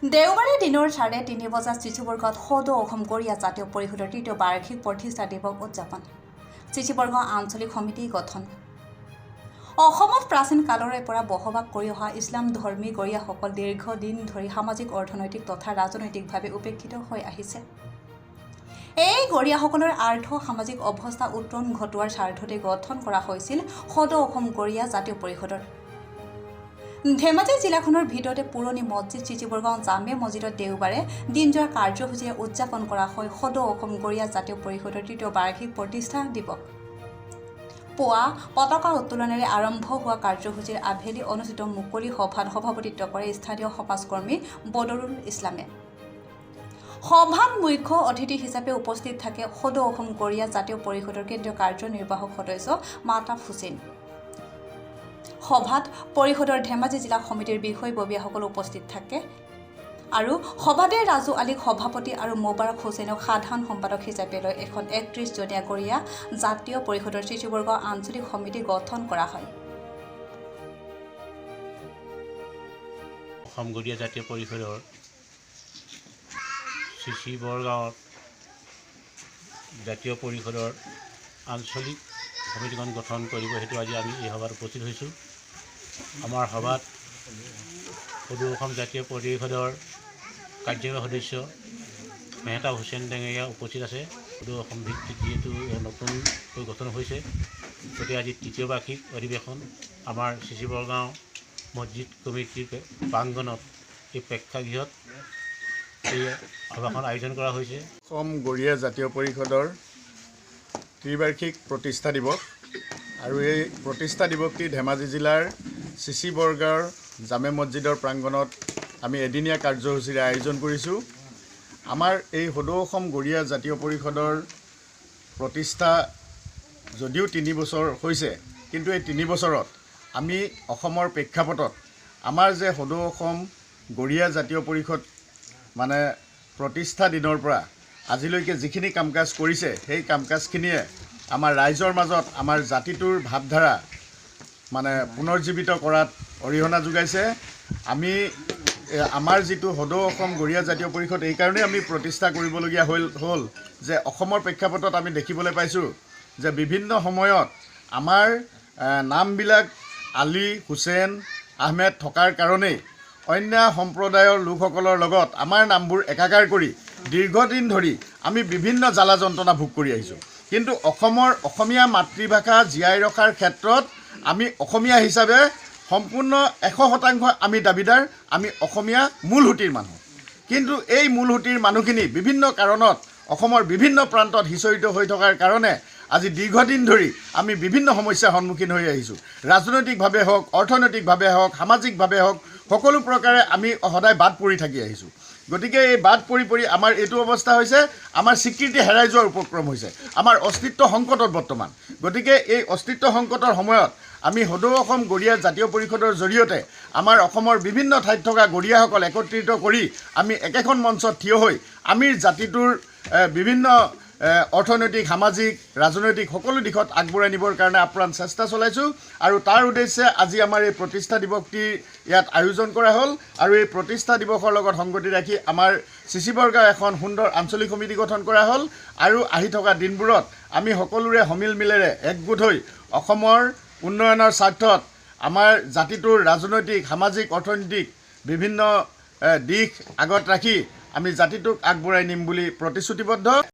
দেওবাৰে দিনৰ 3:30 বজাত চিচিবৰ্গত সদৌ অসম গৰিয়া জাতীয় পৰিষদৰ তৃতীয় বাৰ্ষিক প্ৰতিষ্ঠা দিৱস উদযাপন। চিচিবৰ্গ আঞ্চলিক সমিতি গঠন। অসমত প্ৰাচীন কালৰে পৰা বসবাস কৰি অহা ইছলাম ধৰ্মী গৰিয়াসকল দীৰ্ঘদিন ধৰি সামাজিক অৰ্থনৈতিক তথা ৰাজনৈতিকভাৱে উপেক্ষিত হৈ আহিছে। এই গৰিয়াসকলৰ আৰ্থ সামাজিক অৱস্থা উত্তৰণ ঘটোৱাৰ স্বাৰ্থতে গঠন কৰা হৈছিল সদৌ অসম গৰিয়া জাতীয় পৰিষদৰ। ধেমাজি জিলাখনৰ ভিতৰতে পুৰণি মছজিদ চিচিবৰ্গ জামে মছজিদত দেওবাৰে দিনজোৰা কাৰ্যসূচীৰে উদযাপন কৰা হয় সদৌ অসম গৰিয়া জাতীয় পৰিষদৰ তৃতীয় বাৰ্ষিক প্ৰতিষ্ঠা দিৱস। পুৱা পতাকা উত্তোলনেৰে আৰম্ভ হোৱা কাৰ্যসূচীৰ আবেলি অনুষ্ঠিত মুকলি সভাত সভাপতিত্ব কৰে স্থানীয় সমাজকৰ্মী বদৰুল ইছলামে। সভাত মুখ্য অতিথি হিচাপে উপস্থিত থাকে সদৌ অসম গৰিয়া জাতীয় পৰিষদৰ কেন্দ্ৰীয় কাৰ্যনিৰ্বাহক সদস্য মাতাফ হুছেইন। সভাত পৰিষদৰ ধেমাজি জিলা সমিতিৰ বিষয়ববীয়াসকল উপস্থিত থাকে আৰু সভাতে ৰাজু আলীক সভাপতি আৰু মোবাৰক হুছেইনক সাধাৰণ সম্পাদক হিচাপে লৈ এখন 31জনীয়া গৰিয়া জাতীয় পৰিষদৰ চিচিবৰ্গ আঞ্চলিক সমিতি গঠন কৰা হয়। অসম গৰিয়া জাতীয় পৰিষদৰ চিচিবৰ্গ জাতীয় পৰিষদৰ আঞ্চলিক সমিতিখন গঠন কৰিব হেতু আজি আমি এই সভাত উপস্থিত হৈছোঁ। আমাৰ সভাত সদৌ অসম জাতীয় পৰিষদৰ কাৰ্যবাহী সদস্য মেহতাব হুছেইন ডেঙৰীয়া উপস্থিত আছে। সদৌ অসম ভিত্তিক যিহেতু নতুনকৈ গঠন হৈছে, গতিকে আজি তৃতীয় বাৰ্ষিক অধিৱেশন আমাৰ চিচিবৰ্গ মছজিদ কমিটিৰ প্ৰাংগণত এই প্ৰেক্ষাগৃহত এই সভাখন আয়োজন কৰা হৈছে। অসম গৰিয়া জাতীয় পৰিষদৰ ত্ৰিবাৰ্ষিক প্ৰতিষ্ঠা দিৱস আৰু এই প্ৰতিষ্ঠা দিৱসটি ধেমাজি জিলাৰ চিচিবৰ্গৰ জামে মছজিদৰ প্ৰাংগণত আমি এদিনীয়া কাৰ্যসূচীৰে আয়োজন কৰিছোঁ। আমাৰ এই সদৌ অসম গৰিয়া জাতীয় পৰিষদৰ প্ৰতিষ্ঠা যদিও 3 বছৰ হৈছে, কিন্তু এই 3 বছৰত আমি অসমৰ প্ৰেক্ষাপটত আমাৰ যে সদৌ অসম গৰিয়া জাতীয় পৰিষদ মানে প্ৰতিষ্ঠা দিনৰ পৰা আজিলৈকে যিখিনি কাম কাজ কৰিছে, সেই কাম কাজখিনিয়ে আমাৰ ৰাইজৰ মাজত আমাৰ জাতিটোৰ ভাৱধাৰা মানে পুনৰ্জীৱিত কৰাত অৰিহণা যোগাইছে। আমি আমাৰ যিটো সদৌ অসম গৰিয়া জাতীয় পৰিষদ এইকাৰণেই আমি প্ৰতিষ্ঠা কৰিবলগীয়া হ'ল যে অসমৰ প্ৰেক্ষাপটত আমি দেখিবলৈ পাইছোঁ যে বিভিন্ন সময়ত আমাৰ নামবিলাক আলী হুছেইন আহমেদ থকাৰ কাৰণেই অন্য সম্প্ৰদায়ৰ লোকসকলৰ লগত আমাৰ নামবোৰ একাকাৰ কৰি দীৰ্ঘদিন ধৰি আমি বিভিন্ন জ্বালা যন্ত্ৰণা ভোগ কৰি আহিছোঁ। কিন্তু অসমীয়া মাতৃভাষা জীয়াই ৰখাৰ ক্ষেত্ৰত আমি অসমীয়া হিচাপে সম্পূৰ্ণ 100% আমি দাবীদাৰ, আমি অসমীয়া মূলসুঁতিৰ মানুহ। কিন্তু এই মূলসুঁতিৰ মানুহখিনি বিভিন্ন কাৰণত অসমৰ বিভিন্ন প্ৰান্তত সিঁচৰিত হৈ থকাৰ কাৰণে আজি দীৰ্ঘদিন ধৰি আমি বিভিন্ন সমস্যাৰ সন্মুখীন হৈ আহিছোঁ। ৰাজনৈতিকভাৱে হওক, অৰ্থনৈতিকভাৱে হওক, সামাজিকভাৱে হওক, সকলো প্ৰকাৰে আমি সদায় বাদ পৰি থাকি আহিছোঁ। গতিকে এই বাদ পৰি আমাৰ এইটো অৱস্থা হৈছে, আমাৰ স্বীকৃতি হেৰাই যোৱাৰ উপক্ৰম হৈছে, আমাৰ অস্তিত্ব সংকটত বৰ্তমান। গতিকে এই অস্তিত্ব সংকটৰ সময়ত আমি সদৌ অসম গৰিয়া জাতীয় পৰিষদৰ জৰিয়তে আমাৰ অসমৰ বিভিন্ন ঠাইত থকা গৰিয়াসকল একত্ৰিত কৰি আমি একেখন মঞ্চত থিয় হৈ আমি জাতিটোৰ বিভিন্ন অৰ্থনৈতিক, সামাজিক, ৰাজনৈতিক সকলো দিশত আগবঢ়াই নিবৰ কাৰণে আপ্ৰাণ চেষ্টা চলাইছোঁ। আৰু তাৰ উদ্দেশ্যে আজি আমাৰ এই প্ৰতিষ্ঠা দিৱসটি ইয়াত আয়োজন কৰা হ'ল। আৰু এই প্ৰতিষ্ঠা দিৱসৰ লগত সংগতি ৰাখি আমাৰ চিচিবৰ্গৰ এখন সুন্দৰ আঞ্চলিক সমিতি গঠন কৰা হ'ল। আৰু আহি থকা দিনবোৰত আমি সকলোৰে সমিল মিলেৰে একগোট হৈ অসমৰ উন্নয়নৰ স্বাৰ্থত আমাৰ জাতিটোৰ ৰাজনৈতিক, সামাজিক, অৰ্থনৈতিক বিভিন্ন দিশ আগত ৰাখি আমি জাতিটোক আগবঢ়াই নিম বুলি প্ৰতিশ্ৰুতিবদ্ধ।